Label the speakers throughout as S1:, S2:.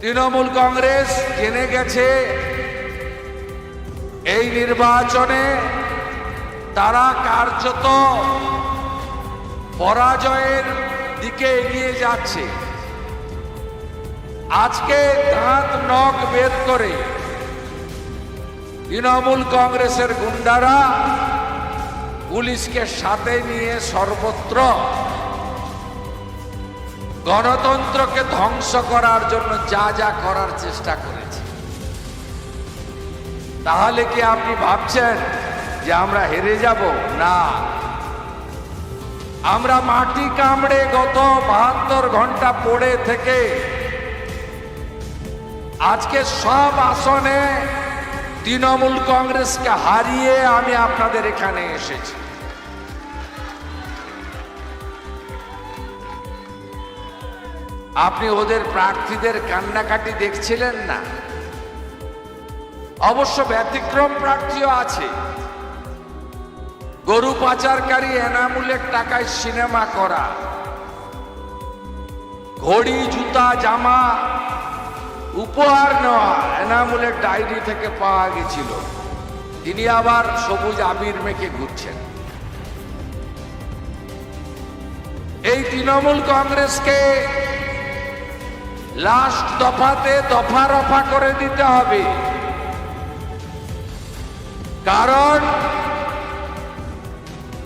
S1: তৃণমূল কংগ্রেস জেনে গেছে এই নির্বাচনে তারা কার্যত পরাজয়ের দিকে এগিয়ে যাচ্ছে। আজকে দাঁত নখ বের করে তৃণমূল কংগ্রেসের গুন্ডারা পুলিশকে সাথে নিয়ে সর্বত্র গণতন্ত্রকে ধ্বংস করার জন্য যা যা করার চেষ্টা করেছে। তাহলে কি আপনি ভাবছেন যে আমরা হেরে যাব? না, আমরা মাটি কামড়ে গত 72 ঘন্টা পড়ে থেকে আজকে সব আসনে তৃণমূল কংগ্রেসকে হারিয়ে আমি আপনাদের এখানে এসেছি। আপনি ওদের প্রার্থীদের কান্নাকাটি দেখছিলেন না? অবশ্য ব্যতিক্রম প্রার্থীও আছে। গরু পাচারকারী এনামুলের টাকায় সিনেমা করা, ঘড়ি, জুতা, জামা উপহার নেওয়া এনামুলের ডায়েরি থেকে পাওয়া গেছিল। তিনি আবার সবুজ আবির মেখে ঘুরছেন। এই তৃণমূল কংগ্রেসকে লাস্ট দফাতে দফা রফা করে দিতে হবে, কারণ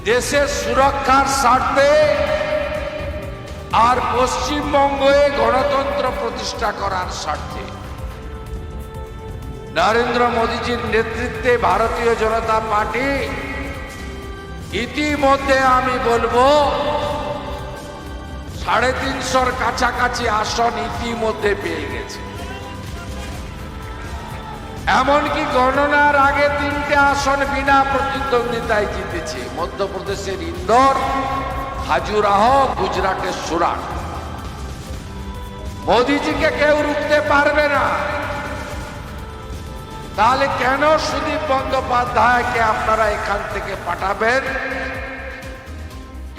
S1: দেশের সুরক্ষার স্বার্থে আর পশ্চিমবঙ্গে গণতন্ত্র প্রতিষ্ঠা করার স্বার্থে নরেন্দ্র মোদীজির নেতৃত্বে ভারতীয় জনতা পার্টি ইতিমধ্যে আমি বলবো 350-র কাছাকাছি আসন ইতিমধ্যে পেয়ে গেছে। এমনকি গণনার আগে 3টে আসন বিনা প্রতিদ্বন্দ্বিতায় জিতেছে। মধ্যপ্রদেশের ইন্দোর, হাজুরাহ, গুজরাটের সুরাট। মোদীজিকে কেউ রুখতে পারবে না। তাহলে কেন সুদীপ বন্দ্যোপাধ্যায়কে আপনারা এখান থেকে পাঠাবেন?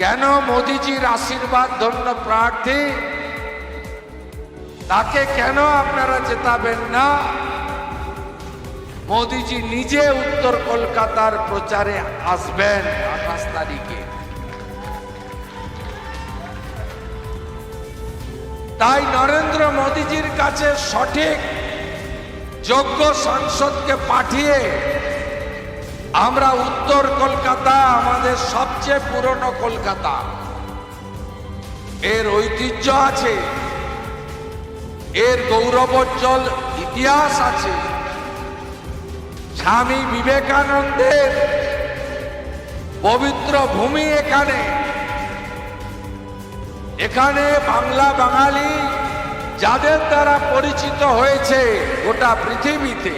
S1: কেন মোদীজির আশীর্বাদ ধন্য প্রার্থী তাকে কেন আপনারা জেতাবেন না? মোদীজি নিজে উত্তর কলকাতার প্রচারে আসবেন 28 তারিখে। তাই নরেন্দ্র মোদীজির কাছে সঠিক যোগ্য সাংসদকে পাঠিয়ে আমরা উত্তর কলকাতা, আমাদের সবচেয়ে পুরনো কলকাতা, এর ঐতিহ্য আছে, এর গৌরবোজ্জ্বল ইতিহাস আছে, স্বামী বিবেকানন্দের পবিত্র ভূমি এখানে বাংলা বাঙালি যাদের দ্বারা পরিচিত হয়েছে গোটা পৃথিবীতে,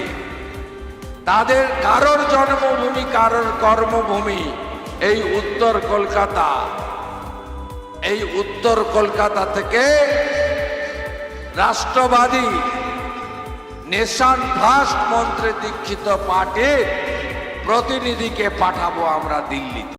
S1: তাদের কারোর জন্মভূমি, কারোর কর্মভূমি এই উত্তর কলকাতা। এই উত্তর কলকাতা থেকে রাষ্ট্রবাদী নেশন ফার্স্ট মন্ত্রে দীক্ষিত পার্টির প্রতিনিধিকে পাঠাবো আমরা দিল্লিতে।